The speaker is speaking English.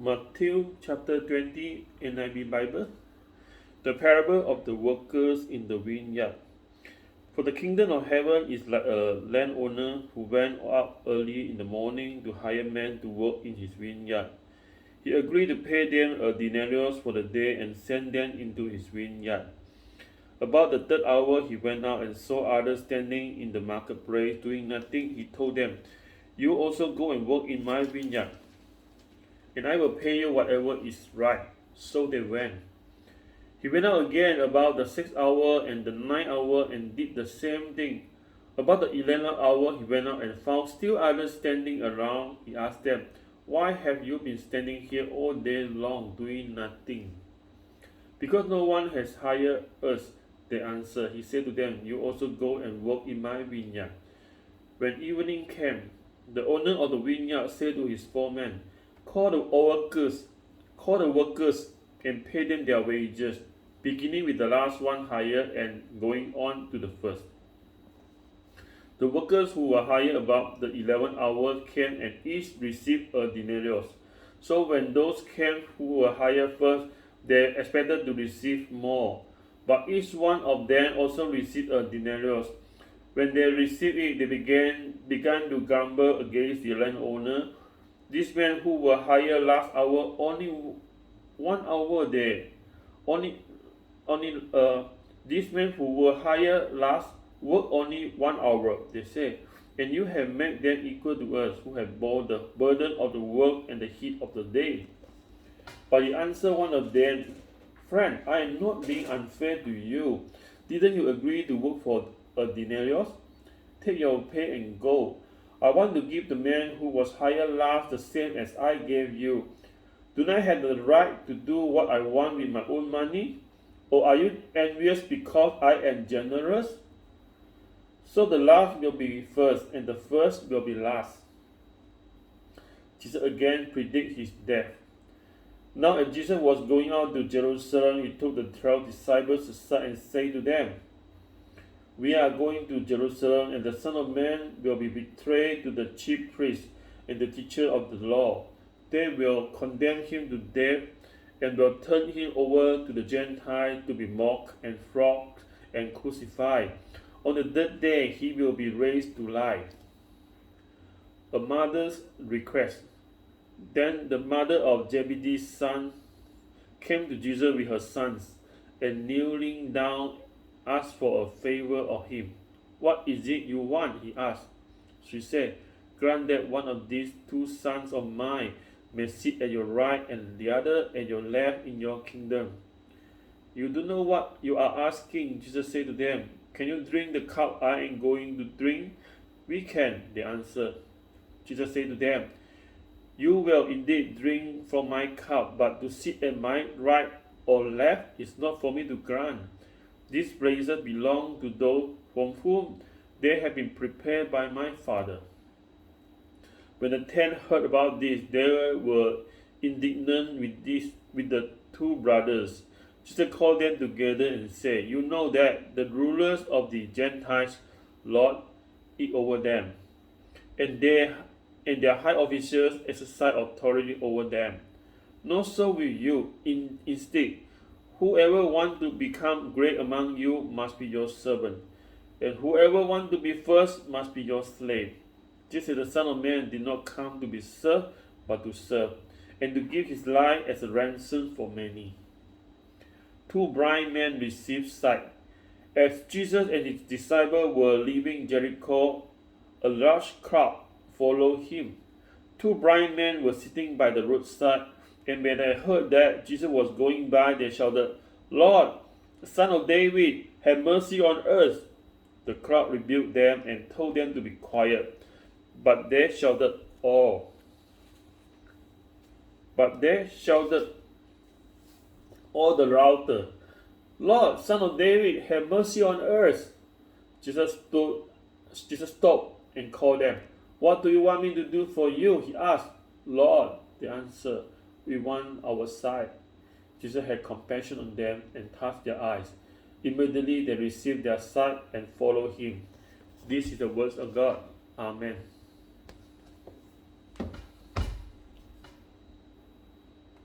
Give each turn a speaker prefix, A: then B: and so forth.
A: Matthew chapter 20, NIV Bible. The parable of the workers in the vineyard. For the kingdom of heaven is like a landowner who went up early in the morning to hire men to work in his vineyard. He agreed to pay them a denarius for the day and sent them into his vineyard. About the third hour he went out and saw others standing in the marketplace doing nothing. He told them, "You also go and work in my vineyard, and I will pay you whatever is right." So they went. He went out again about the 6th hour and the 9th hour and did the same thing. About the 11th hour he went out and found still others standing around. He asked them, "Why have you been standing here all day long doing nothing?" "Because no one has hired us," they answered. He said to them, "You also go and work in my vineyard." When evening came, the owner of the vineyard said to his foreman, Call the workers and pay them their wages, beginning with the last one hired and going on to the first." The workers who were hired about the 11th hour came and each received a denarius. So when those came who were hired first, they expected to receive more, but each one of them also received a denarius. When they received it, they began to grumble against the landowner. "These men who were hired last hour only 1 hour there. These men who were hired last work only 1 hour," they said, "and you have made them equal to us, who have borne the burden of the work and the heat of the day." But he answered one of them, "Friend, I am not being unfair to you. Didn't you agree to work for a denarius? Take your pay and go. I want to give the man who was hired last the same as I gave you. Do not I have the right to do what I want with my own money? Or are you envious because I am generous?" So the last will be first, and the first will be last. Jesus again predicted his death. Now as Jesus was going out to Jerusalem, he took the 12 disciples aside and said to them, "We are going to Jerusalem, and the Son of Man will be betrayed to the chief priests and the teachers of the law. They will condemn him to death and will turn him over to the Gentiles to be mocked and flogged and crucified. On the third day he will be raised to life." A mother's request. Then the mother of Zebedee's son came to Jesus with her sons, and kneeling down asked for a favor of him. "What is it you want?" he asked. She said, "Grant that one of these 2 sons of mine may sit at your right and the other at your left in your kingdom." "You don't know what you are asking," Jesus said to them. "Can you drink the cup I am going to drink?" "We can," they answered. Jesus said to them, "You will indeed drink from my cup, but to sit at my right or left is not for me to grant. These places belong to those from whom they have been prepared by my Father." When the 10 heard about this, they were indignant with the 2 brothers. Jesus called them together and said, "You know that the rulers of the Gentiles lord it over them, and their high officials exercise authority over them. Not so with you. Instead, whoever wants to become great among you must be your servant, and whoever wants to be first must be your slave. Just as the Son of Man did not come to be served, but to serve, and to give his life as a ransom for many." 2 blind men received sight. As Jesus and his disciples were leaving Jericho, a large crowd followed him. 2 blind men were sitting by the roadside, and when they heard that Jesus was going by, they shouted, "Lord, Son of David, have mercy on us." The crowd rebuked them and told them to be quiet, but they shouted all the louder, "Lord, Son of David, have mercy on us." Jesus stopped and called them. "What do you want me to do for you?" he asked. "Lord," they answered, "we want our sight." Jesus had compassion on them and touched their eyes. Immediately they received their sight and followed him. This is the words of God. Amen.